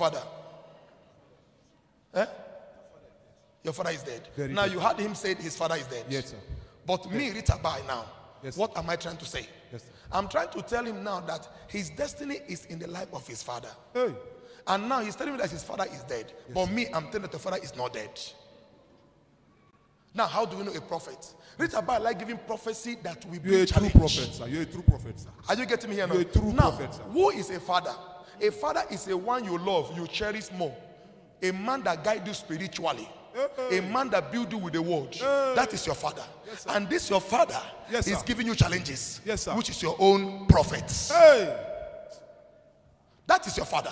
father? Eh? Your father is dead. Now you heard him say his father is dead. Yes, sir. But me, Rita Bai, now, Yes, what am I trying to say? Yes, sir. I'm trying to tell him now that his destiny is in the life of his father. Hey. And now he's telling me that his father is dead. But me, I'm telling that the father is not dead. Now, how do we know a prophet? Rita Bai like giving prophecy that will You're be a true challenged. prophet, sir. You're a true prophet, sir. Are you getting me here now? You're a true now, prophet, sir. who is a father? A father is a one you love, you cherish more. A man that guides you spiritually. A man that builds you with the word. That is your father. Yes, and this your father Yes, is sir. giving you challenges. Yes, sir. Which is your own prophet. Hey. That is your father.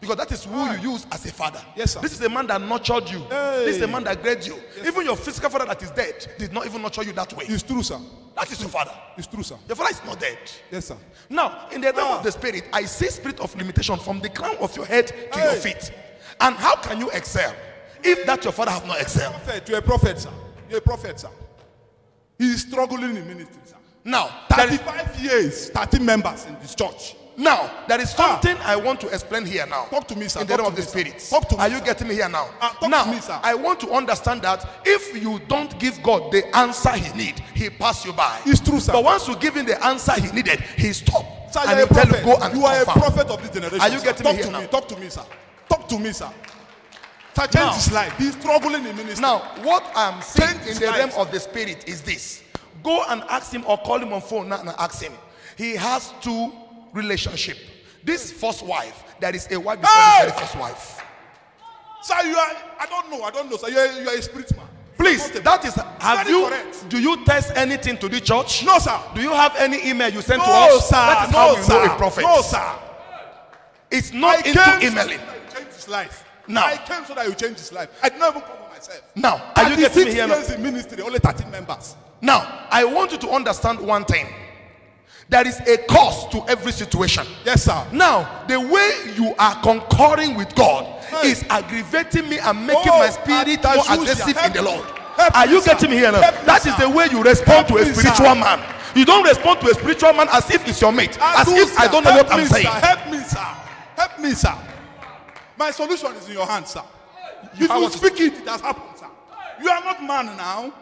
Because that is who you use as a father. Yes, sir. This is a man that nurtured you. Hey. This is a man that bred you. Yes, even your physical father that is dead did not even nurture you that way. It's true, sir. That is your father. It's true, sir. Your father is not dead. Yes, sir. Now, in the realm of the spirit, I see spirit of limitation from the crown of your head to your feet. And how can you excel if that your father have not excelled? You're a prophet, sir. You're a prophet, sir. He is struggling in ministry, sir. Now, 35 years, 30 members in this church. Now, there is something I want to explain here now. Talk to me, sir. In the realm of the spirit. Talk to me. Are you getting me here now? Talk now, to me, sir. I want to understand that if you don't give God the answer he need, he pass you by. It's true, sir. But once you give him the answer he needed, he stop. Sir, and you're he a tell prophet. you go and You are a confirm. prophet of this generation. Are you sir. getting Talk me here to now? me? Talk to me, sir. Talk to me, sir. Sir, change Now- his life. He's struggling in ministry. Now, what I'm saying Change in his the life. realm of the spirit is this. Go and ask him or call him on phone now and ask him. He has two relationships. This first wife, there is a wife before Hey! the very first wife. Sir, you are, I don't know, sir. You are a spirit man. Please, that is, have Very you, correct. do you test anything to the church? No, sir. Do you have any email you send to No, us? sir. That is No, how you sir. know a prophet. No, sir. It's not into emailing. So that you change his life. Now. I came so that you change his life. I did not even come for myself. Now, are you getting me 36 here now? years in ministry, only 13 members. Now, I want you to understand one thing. There is a cause to every situation. Yes, sir. Now, the way you are concurring with God is aggravating me and making my spirit more aggressive in the Lord. Are you getting me here now? That is the way you respond to a spiritual man. You don't respond to a spiritual man as if it's your mate, as if I don't know what I'm saying. Help me, sir. Help me, sir. My solution is in your hands, sir. If I you want to- speak it, it has happened, sir. You are not man now.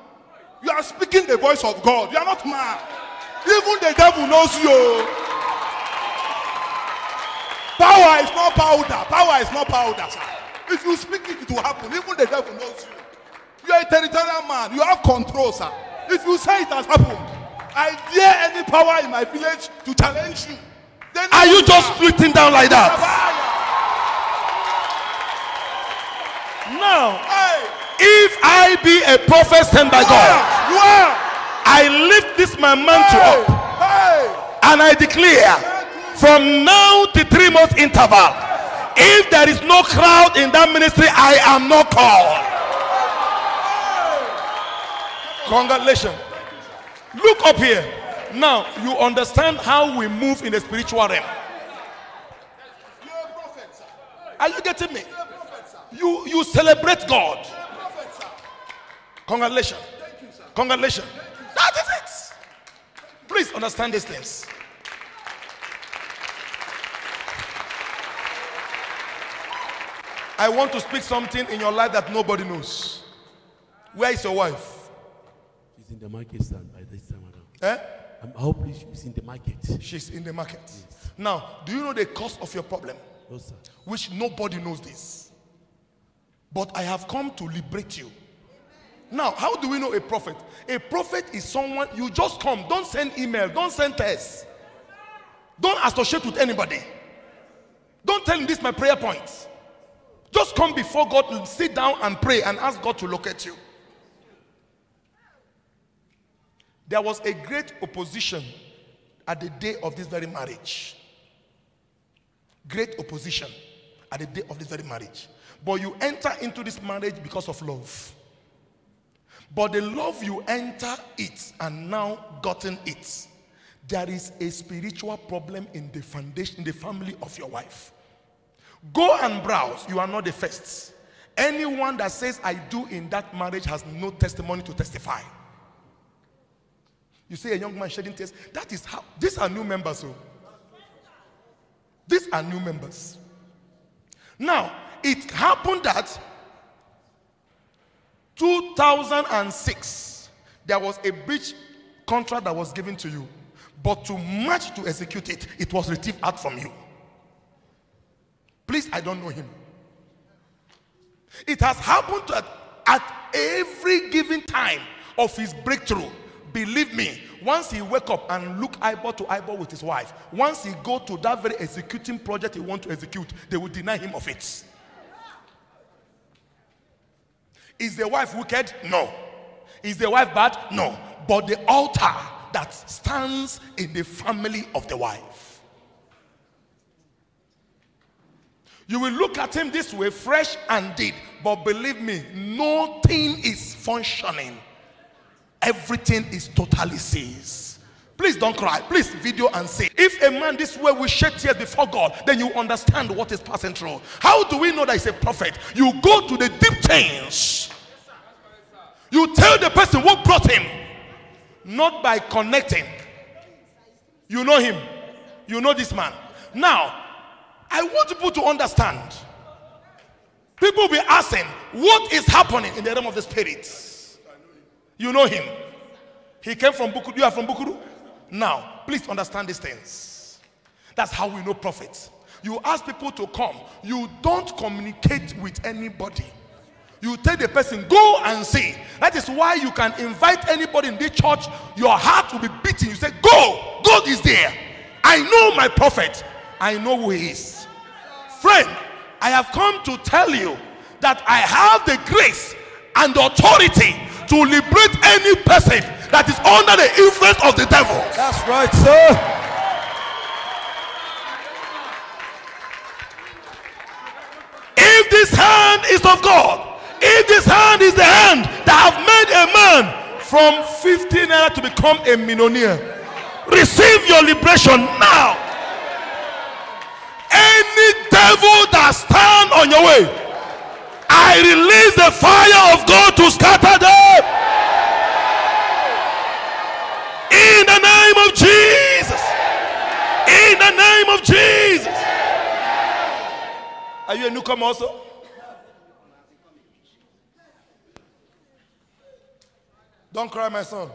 You are speaking the voice of God. You are not man. Even the devil knows you. Power is not powder. Power is not powder, sir. If you speak it, it will happen. Even the devil knows you. You are a territorial man. You have control, sir. If you say it has happened, I dare any power in my village to challenge you. Then Are you just splitting down like that? Now, Hey, if I be a prophet sent by God, you are. I lift this my mantle Hey, up hey. and I declare from now to 3 months interval, if there is no crowd in that ministry, I am not called. Congratulations. Look up here. Now you understand how we move in the spiritual realm. You're a prophet, sir. Are you getting me? You're a prophet, sir. You celebrate God. You're a prophet, sir. Congratulations. Thank you, sir. Congratulations. That is it. Please understand these things. I want to speak something in your life that nobody knows. Where is your wife? She's in the market stand by this time around. Eh? I hope she's in the market. She's in the market. Now, do you know the cause of your problem? No, sir. Which nobody knows this. But I have come to liberate you. Now, how do we know a prophet? A prophet is someone, you just come. Don't send email. Don't send text. Don't associate with anybody. Don't tell him this is my prayer point. Just come before God, sit down and pray and ask God to locate you. There was a great opposition at the day of this very marriage. Great opposition at the day of this very marriage. But you enter into this marriage because of love. But the love you enter it and now gotten it, there is a spiritual problem in the foundation, in the family of your wife. Go and browse. You are not the first. Anyone that says I do in that marriage has no testimony to testify. You say a young man shedding tears. That is how. These are new members. Oh. These are new members. Now, it happened that 2006, there was a breach contract that was given to you. But to match to execute it, it was retrieved out from you. Please, I don't know him. It has happened at every given time of his breakthrough. Believe me, once he wake up and look eyeball to eyeball with his wife, once he go to that very executing project he want to execute, they will deny him of it. Is the wife wicked? No. Is the wife bad? No. But the altar that stands in the family of the wife. You will look at him this way, fresh and dead, but believe me, nothing is functioning. Everything is totally seized. Please don't cry. Please video and say. If a man this way will shed tears before God, then you understand what is passing through. How do we know that he's a prophet? You go to the deep things. You tell the person what brought him. Not by connecting. You know him. You know this man. Now, I want people to understand. People will be asking, what is happening in the realm of the spirit? You know him. He came from Bukuru. You are from Bukuru? Now, please understand these things. That's how we know prophets. You ask people to come. You don't communicate with anybody. You tell the person, go and see. That is why you can invite anybody in the church. Your heart will be beating. You say, go. God is there. I know my prophet. I know who he is. Friend, I have come to tell you that I have the grace and the authority to liberate any person that is under the influence of the devil. That's right, sir. If this hand is of God, if this hand is the hand that have made a man from 50 naira to become a millionaire, receive your liberation now. Any devil that stand on your way, I release the fire of God to scatter them. In the name of Jesus. In the name of Jesus. Are you a newcomer also? Don't cry, my son.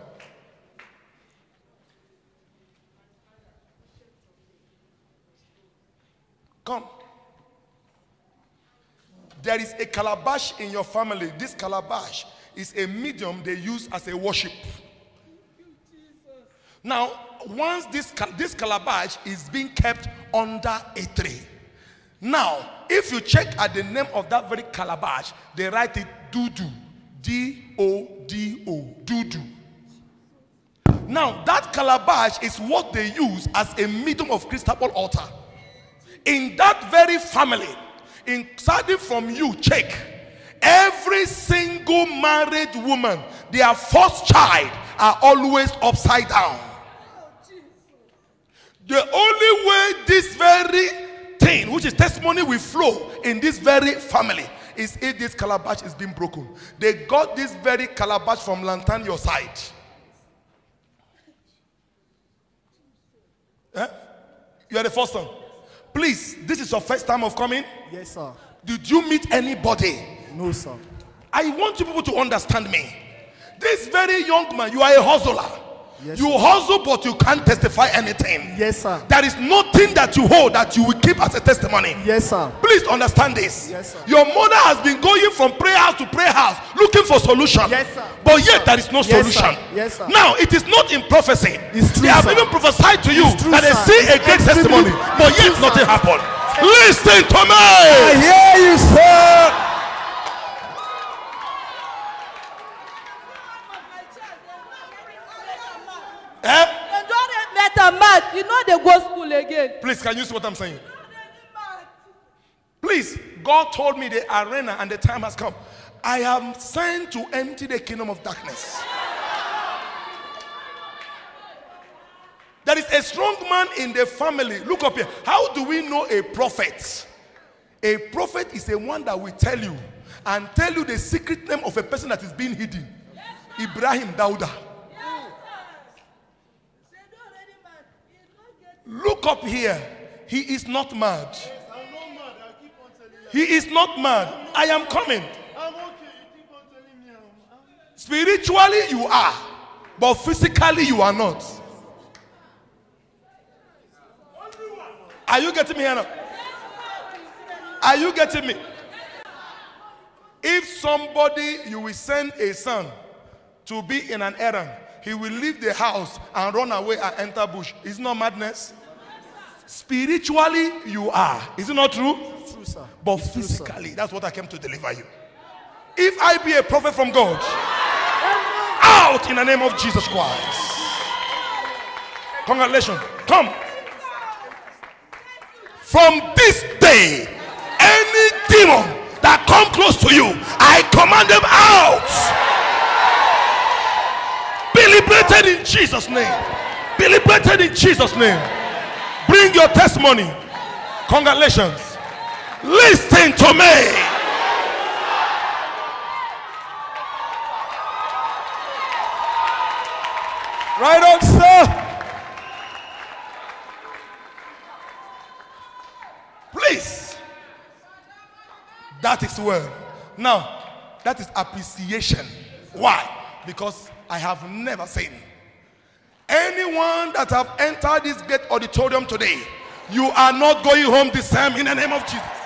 Come. There is a calabash in your family. This calabash is a medium they use as a worship. Now, once this calabash is being kept under a tree. Now, if you check at the name of that very calabash, they write it Dudu. D-O-D-O. Dudu. Now, that calabash is what they use as a medium of crystal altar. In that very family, starting from you, check. Every single married woman, their first child are always upside down. The only way this very thing, which is testimony, will flow in this very family is if this calabash is being broken. They got this very calabash from Lantan, your side. You are the first one. Please, this is your first time of coming? Yes, sir. Did you meet anybody? No, sir. I want you people to understand me. This very young man, you are a hustler. Yes, you sir. hustle, but you can't testify anything. Yes, sir. There is nothing that you hold that you will keep as a testimony. Yes, sir. Please understand this. Yes, sir. Your mother has been going from prayer house to prayer house looking for solution. Yes, sir. But Yes, yet sir. there is no Yes, solution. sir. Yes, sir. Now it is not in prophecy. It's true, they have sir. even prophesied to you It's true, that they sir. see a It's great extremely- testimony, but yet true, nothing sir. happened. Listen to me. I hear you, sir. They don't met a man. You know they go school again. Please, can you see what I'm saying? Please, God told me the arena and the time has come. I am sent to empty the kingdom of darkness. There is a strong man in the family. Look up here. How do we know a prophet? A prophet is a one that will tell you and tell you the secret name of a person that is being hidden. Ibrahim Dauda. Look up here. He is not mad. He is not mad. I am coming. I'm okay. You keep on telling me Spiritually, you are, but physically, you are not. Are you getting me, Hannah? Are you getting me? If somebody, you will send a son to be in an errand, he will leave the house and run away and enter bush. Is it not madness? Spiritually, you are. Is it not true? True, sir. But physically, that's what I came to deliver you. If I be a prophet from God, out in the name of Jesus Christ. Congratulations. Come. From this day, any demon that come close to you, I command them out. Be liberated in Jesus' name. Be liberated in Jesus' name. Bring your testimony. Congratulations. Listen to me. Right on, sir. Please. That is well. Now, that is appreciation. Why? Because I have never seen anyone that have entered this great auditorium today. You are not going home the same in the name of Jesus.